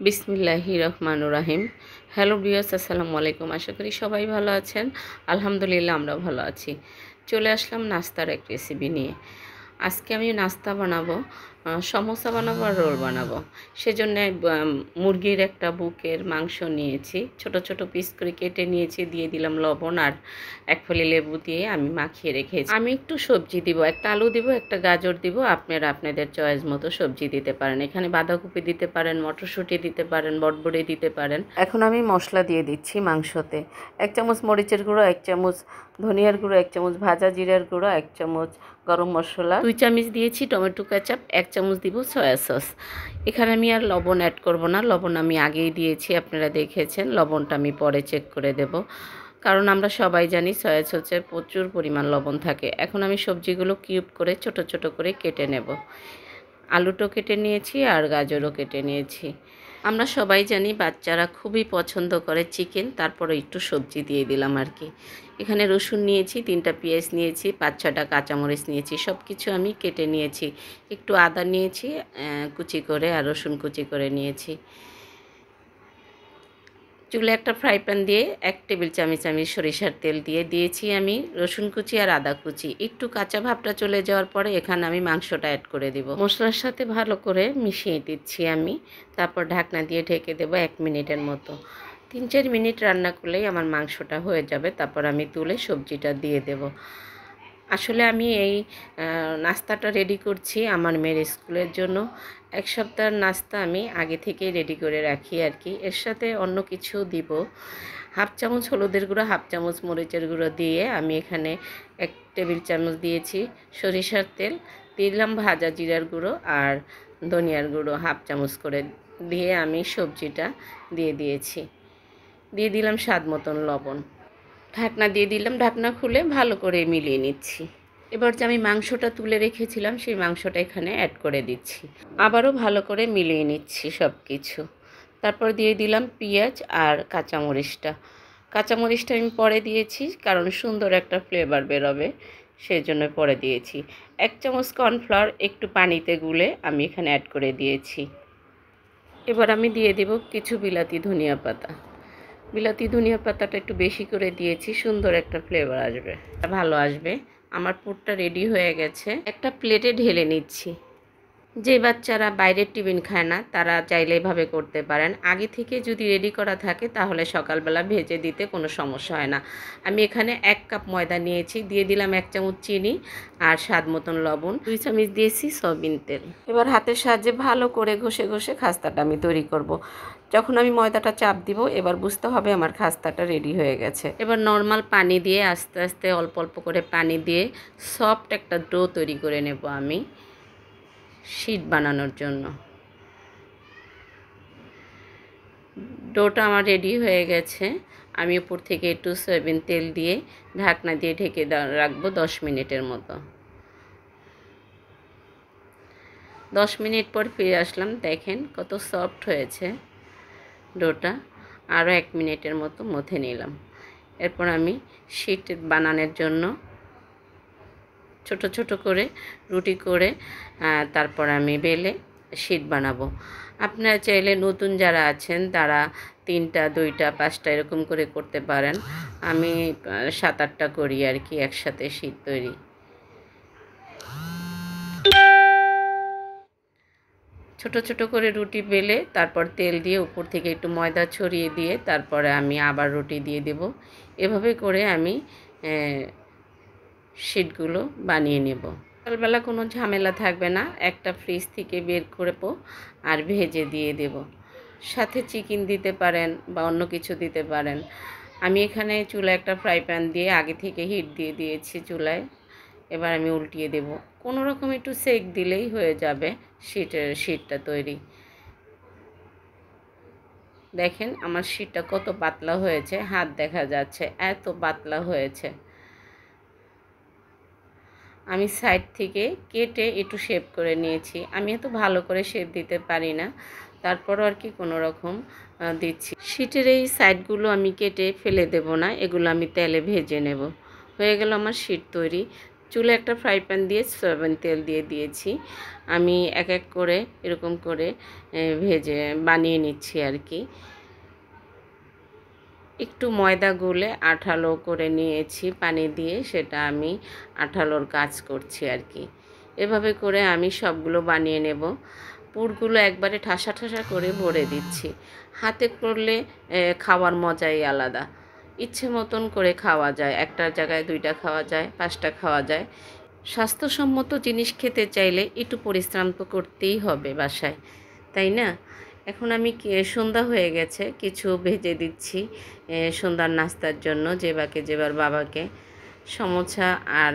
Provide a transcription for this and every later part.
বিসমিল্লাহির রহমানুর রহিম। Hello viewers, আসসালামু আলাইকুম। আশা করি সবাই ভালো আছেন। আলহামদুলিল্লাহ আমরা ভালো আছি। চলে আসলাম নাস্তার এক রেসিপি নিয়ে। আজকে আমি নাস্তা বানাবো, সমোসা বানাবো আর রোল বানাবো। সেজন্য মুরগির একটা বুকের মাংস নিয়েছি, ছোট ছোট পিস করে কেটে নিয়েছি, দিয়ে দিলাম লবণ আর এক ফলি লেবু দিয়ে আমি মাখিয়ে রেখেছি। আমি একটু সবজি দিব, একটা আলু দিব, একটা গাজর দিব, আপনারা আপনাদের চয়েস মতো সবজি দিতে পারেন। এখানে বাঁধাকপি দিতে পারেন, মটরশুঁটি দিতে পারেন, বটবড়ি দিতে পারেন। এখন আমি মশলা দিয়ে দিচ্ছি মাংসতে। 1 চামচ মরিচের গুঁড়ো, 1 চামচ ধনিয়ার গুঁড়ো, 1 চামচ ভাজা জিরার গুঁড়ো, 1 চামচ গরম মশলা, 2 চামচ দিয়েছি টমেটো কেচাপ, 1 চামচ দিব সয়া সস। এখানে আমি আর লবণ অ্যাড করব না, লবণ আমি আগেই দিয়েছি, আপনারা দেখেছেন। লবণটা আমি পরে চেক করে দেব, কারণ আমরা সবাই জানি সয়া সসে প্রচুর পরিমাণ লবণ থাকে। এখন আমি সবজিগুলো কিউব করে ছোট ছোট করে কেটে নেব। আলুটাও কেটে নিয়েছি আর গাজরও কেটে নিয়েছি। আমরা সবাই জানি বাচ্চারা খুবই পছন্দ করে চিকেন, তারপরে একটু সবজি দিয়ে দিলাম আর কি। এখানে রসুন নিয়েছি, 3টা পেঁয়াজ নিয়েছি, 5-6টা কাঁচামরিচ নিয়েছি, সব কিছু আমি কেটে নিয়েছি। একটু আদা নিয়েছি কুচি করে, আর রসুন কুচি করে নিয়েছি। চুলে একটা ফ্রাই প্যান দিয়ে 1 টেবিল চামচ আমি সরিষার তেল দিয়ে দিয়েছি আমি রসুন কুচি আর আদা কুচি। একটু কাঁচা ভাবটা চলে যাওয়ার পরে এখানে আমি মাংসটা অ্যাড করে দিব। মশলার সাথে ভালো করে মিশিয়ে দিচ্ছি আমি। তারপর ঢাকনা দিয়ে ঢেকে দেব 1 মিনিটের মতো। 3-4 মিনিট রান্না করলেই আমার মাংসটা হয়ে যাবে। তারপর আমি তুলে সবজিটা দিয়ে দেব। আসলে আমি এই নাস্তাটা রেডি করছি আমার মেয়ের স্কুলের জন্য। 1 সপ্তাহের নাস্তা আমি আগে থেকেই রেডি করে রাখি আর কি। এর সাথে অন্য কিছু দিব। 1/2 চামচ হলুদের গুঁড়ো, 1/2 চামচ মরিচের গুঁড়ো দিয়ে আমি এখানে 1 টেবিল চামচ দিয়েছি সরিষার তেল, দিলাম ভাজা জিরার গুঁড়ো আর ধনিয়ার গুঁড়ো 1/2 চামচ করে দিয়ে আমি সবজিটা দিয়ে দিয়েছি। দিয়ে দিলাম স্বাদ মতন লবণ। ঢাকনা দিয়ে দিলাম, ঢাকনা খুলে ভালো করে মিলিয়ে নিচ্ছি। এবার যে আমি মাংসটা তুলে রেখেছিলাম সেই মাংসটা এখানে অ্যাড করে দিচ্ছি। আবারও ভালো করে মিলিয়ে নিচ্ছি সব কিছু। তারপর দিয়ে দিলাম পেঁয়াজ আর কাঁচামরিচটা। কাঁচামরিচটা আমি পরে দিয়েছি, কারণ সুন্দর একটা ফ্লেভার বেরোবে, সেই জন্য পরে দিয়েছি। 1 চামচ কর্নফ্লাওয়ার একটু পানিতে গুলে আমি এখানে অ্যাড করে দিয়েছি। এবার আমি দিয়ে দেব কিছু বিলাতি ধনিয়া পাতা। বিলাতি ধনিয়া পাতাটা একটু বেশি করে দিয়েছি, সুন্দর একটা ফ্লেভার আসবে, ভালো আসবে। আমার পুরটা রেডি হয়ে গেছে, একটা প্লেটে ঢেলে নিচ্ছি। যে বাচ্চারা বাইরের টিফিন খায় না তারা চাইলে এভাবে করতে পারেন। আগে থেকে যদি রেডি করা থাকে তাহলে সকালবেলা ভেজে দিতে কোনো সমস্যা হয় না। আমি এখানে 1 কাপ ময়দা নিয়েছি, দিয়ে দিলাম 1 চামচ চিনি আর স্বাদ মতন লবণ, 2 চামচ দিয়েছি সয়াবিন তেল। এবার হাতের সাহায্যে ভালো করে ঘষে ঘষে খাস্তাটা আমি তৈরি করব। যখন আমি ময়দাটা চাপ দিব এবার বুঝতে হবে আমার খাস্তাটা রেডি হয়ে গেছে। এবার নর্মাল পানি দিয়ে আস্তে আস্তে অল্প অল্প করে পানি দিয়ে সফট একটা ডো তৈরি করে নেব আমি শীট বানানোর জন্য। ডোটা আমার রেডি হয়ে গেছে। আমি উপর থেকে একটু সয়াবিন তেল দিয়ে ঢাকনা দিয়ে ঢেকে রাখবো 10 মিনিটের মতো। 10 মিনিট পর ফিরে আসলাম, দেখেন কত সফট হয়েছে ডোটা। আরও 1 মিনিটের মতো মথে নিলাম। এরপর আমি শীট বানানোর জন্য ছোট ছোট করে রুটি করে তারপর আমি বেলে শীট বানাবো। আপনারা চাইলে নতুন যারা আছেন তারা 3টা 2টা 5টা এরকম করে করতে পারেন। আমি 7-8টা করি আর কি একসাথে শীট তৈরি। ছোট ছোট করে রুটি বেলে তারপর তেল দিয়ে উপর থেকে একটু ময়দা ছড়িয়ে দিয়ে তারপরে আমি আবার রুটি দিয়ে দেব। এভাবে করে আমি শীটগুলো বানিয়ে নেব। সকালবেলা কোনো ঝামেলা থাকবে না, একটা ফ্রিজ থেকে বের করব আর ভেজে দিয়ে দেব। সাথে চিকেন দিতে পারেন বা অন্য কিছু দিতে পারেন। আমি এখানে চুলায় একটা ফ্রাই প্যান দিয়ে আগে থেকে হিট দিয়ে দিয়েছি চুলায়। এবার আমি উল্টিয়ে দেব। কোনো রকম একটু সেক দিলেই হয়ে যাবে শীটটা তৈরি। দেখেন আমার শীটটা কত পাতলা হয়েছে, হাত দেখা যাচ্ছে, এত পাতলা হয়েছে। আমি সাইড থেকে কেটে একটু শেপ করে নিয়েছি। আমি এত ভালো করে শেপ দিতে পারি না, তারপরও আর কি কোনো রকম দিচ্ছি। শীটের এই সাইডগুলো আমি কেটে ফেলে দেব না, এগুলো আমি তেলে ভেজে নেব। হয়ে গেল আমার শীট তৈরি। চুলে একটা ফ্রাই প্যান দিয়ে সয়াবিন তেল দিয়ে দিয়েছি। আমি এক এক করে এরকম করে ভেজে বানিয়ে নিচ্ছি আর কি। একটু ময়দা গুলে আঠালো করে নিয়েছি পানি দিয়ে, সেটা আমি আঠালোর কাজ করছি আর কি। এভাবে করে আমি সবগুলো বানিয়ে নেব। পুরগুলো একবারে ঠাসা ঠাসা করে ভরে দিচ্ছি। হাতে করলে খাওয়ার মজাই আলাদা। ইচ্ছে মতন করে খাওয়া যায়, একটার জায়গায় 2টা খাওয়া যায়, 5টা খাওয়া যায়। স্বাস্থ্যসম্মত জিনিস খেতে চাইলে একটু পরিশ্রম তো করতেই হবে বাসায়, তাই না? এখন আমি সন্ধ্যা হয়ে গেছে, কিছু ভেজে দিচ্ছি সন্ধ্যার নাস্তার জন্য যেবার বাবাকে সমোসা আর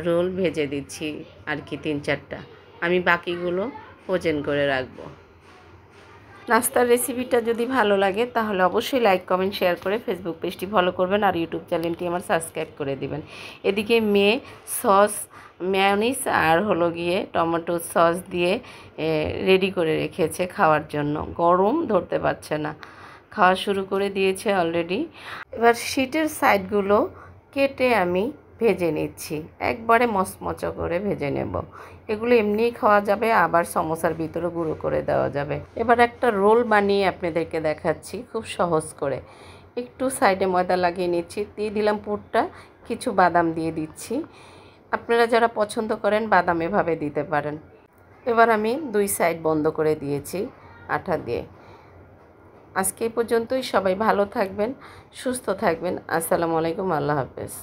রোল ভেজে দিচ্ছি আর কি 3-4টা। আমি বাকিগুলো ফ্রোজেন করে রাখবো। নাস্তার রেসিপিটা যদি ভালো লাগে তাহলে অবশ্যই লাইক কমেন্ট শেয়ার করে ফেসবুক পেজটি ফলো করবেন আর ইউটিউব চ্যানেলটি আমার সাবস্ক্রাইব করে দিবেন। এদিকে মেয়ে সস মেয়োনিজ আর হলো গিয়ে টমেটো সস দিয়ে রেডি করে রেখেছে খাওয়ার জন্য। গরম ধরতে পারছে না, খাওয়া শুরু করে দিয়েছে অলরেডি। এবার শীটের সাইডগুলো কেটে আমি ভেজে নিচ্ছি, একবারে মচমচা করে ভেজে নেব। এগুলো এমনিই খাওয়া যাবে, আবার সমোসার ভিতরে গুঁড়ো করে দেওয়া যাবে। এবার একটা রোল বানিয়ে আপনাদেরকে দেখাচ্ছি খুব সহজ করে। একটু সাইডে ময়দা লাগিয়ে নিচ্ছি, দিয়ে দিলাম পুরটা, কিছু বাদাম দিয়ে দিচ্ছি। আপনারা যারা পছন্দ করেন বাদাম এভাবে দিতে পারেন। এবার আমি 2 সাইড বন্ধ করে দিয়েছি আঠা দিয়ে। আজকে এই পর্যন্তই। সবাই ভালো থাকবেন, সুস্থ থাকবেন। আসসালামু আলাইকুম, আল্লাহ হাফেজ।